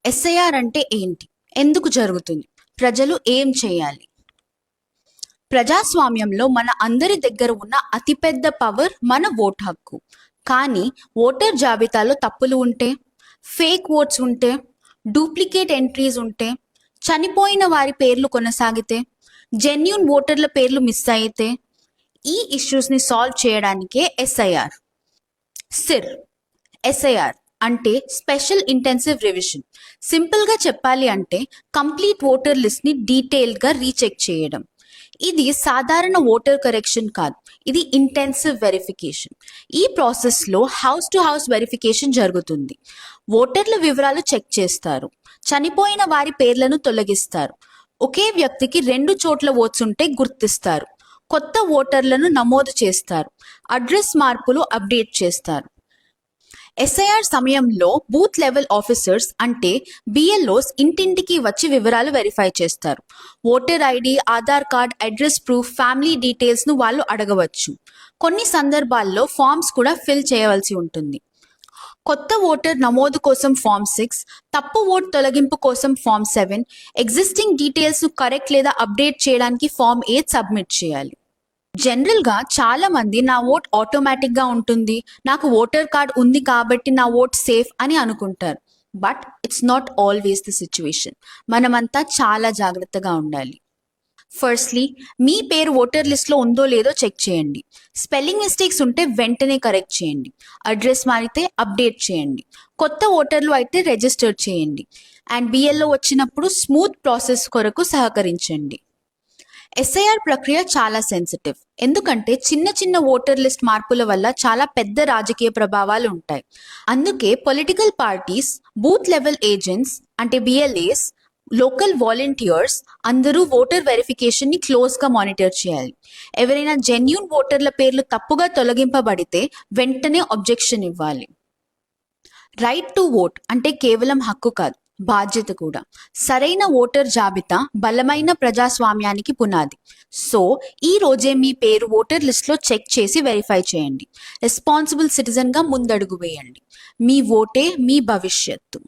SIR అంటే ఏంటి? ఎందుకు జరుగుతుంది? ప్రజలు ఏం చేయాలి? ప్రజాస్వామ్యంలో మన అందరి దగ్గర ఉన్న అతిపెద్ద పవర్ మన ఓటు హక్కు. కానీ ఓటర్ జాబితాలో తప్పులు ఉంటే, ఫేక్ ఓట్స్ ఉంటే, డూప్లికేట్ ఎంట్రీస్ ఉంటే, చనిపోయిన వారి పేర్లు కొనసాగితే, జెన్యూన్ ఓటర్ల పేర్లు మిస్ అయితే, ఈ ఇష్యూస్ని సాల్వ్ చేయడానికే ఎస్ఐఆర్. సిర్ ఎస్ఐఆర్ అంటే స్పెషల్ ఇంటెన్సివ్ రివిజన్. సింపుల్గా చెప్పాలి అంటే కంప్లీట్ ఓటర్ లిస్ట్ని డీటెయిల్డ్గా రీచెక్ చేయడం. ఇది సాధారణ ఓటర్ కరెక్షన్ కాదు, ఇది ఇంటెన్సివ్ వెరిఫికేషన్. ఈ ప్రాసెస్లో హౌస్ టు హౌస్ వెరిఫికేషన్ జరుగుతుంది. ఓటర్ల వివరాలు చెక్ చేస్తారు, చనిపోయిన వారి పేర్లను తొలగిస్తారు, ఒకే వ్యక్తికి 2 చోట్ల ఓట్స్ ఉంటే గుర్తిస్తారు, కొత్త ఓటర్లను నమోదు చేస్తారు, అడ్రస్ మార్పులు అప్డేట్ చేస్తారు. ఎస్ఐఆర్ సమయంలో బూత్ లెవెల్ ఆఫీసర్స్ అంటే బిఎల్ఓస్ ఇంటింటికి వచ్చి వివరాలు వెరిఫై చేస్తారు. Voter ID, Aadhaar card, address proof, family డీటెయిల్స్ను వాళ్ళు అడగవచ్చు. కొన్ని సందర్భాల్లో ఫామ్స్ కూడా ఫిల్ చేయవలసి ఉంటుంది. కొత్త ఓటర్ నమోదు కోసం ఫామ్ 6, తప్పు ఓట్ తొలగింపు కోసం ఫామ్ 7, ఎగ్జిస్టింగ్ డీటెయిల్స్ను కరెక్ట్ లేదా అప్డేట్ చేయడానికి ఫామ్ 8 సబ్మిట్ చేయాలి. జనరల్గా చాలా మంది నా ఓట్ ఆటోమేటిక్గా ఉంటుంది, నాకు ఓటర్ కార్డ్ ఉంది కాబట్టి నా ఓట్ సేఫ్ అని అనుకుంటారు. But it's not always the situation. మనమంతా చాలా జాగ్రత్తగా ఉండాలి. ఫస్ట్లీ, మీ పేరు ఓటర్ లిస్ట్లో ఉందో లేదో చెక్ చేయండి. స్పెల్లింగ్ మిస్టేక్స్ ఉంటే వెంటనే కరెక్ట్ చేయండి. అడ్రస్ మారితే అప్డేట్ చేయండి. కొత్త ఓటర్లు అయితే రిజిస్టర్ చేయండి. అండ్ బిఎల్ఓ వచ్చినప్పుడు స్మూత్ ప్రాసెస్ కొరకు సహకరించండి. ఎస్ఐఆర్ ప్రక్రియ చాలా సెన్సిటివ్, ఎందుకంటే చిన్న చిన్న ఓటర్ లిస్ట్ మార్పుల వల్ల చాలా పెద్ద రాజకీయ ప్రభావాలు ఉంటాయి. అందుకే political parties, booth level agents అంటే బిఎల్ఏస్, లోకల్ వాలంటీర్స్ అందరూ ఓటర్ వెరిఫికేషన్ని క్లోజ్గా మానిటర్ చేయాలి. ఎవరైనా జెన్యూన్ ఓటర్ల పేర్లు తప్పుగా తొలగింపబడితే వెంటనే అబ్జెక్షన్ ఇవ్వాలి. రైట్ టు ఓట్ అంటే కేవలం హక్కు కాదు, బాధ్యత కూడా. సరైన ఓటర్ జాబితా బలమైన ప్రజాస్వామ్యానికి పునాది. సో ఈ రోజే మీ పేరు ఓటర్ లిస్ట్లో చెక్ చేసి వెరిఫై చేయండి. రెస్పాన్సిబుల్ సిటిజన్గా ముందడుగు వేయండి. మీ ఓటే మీ భవిష్యత్తు.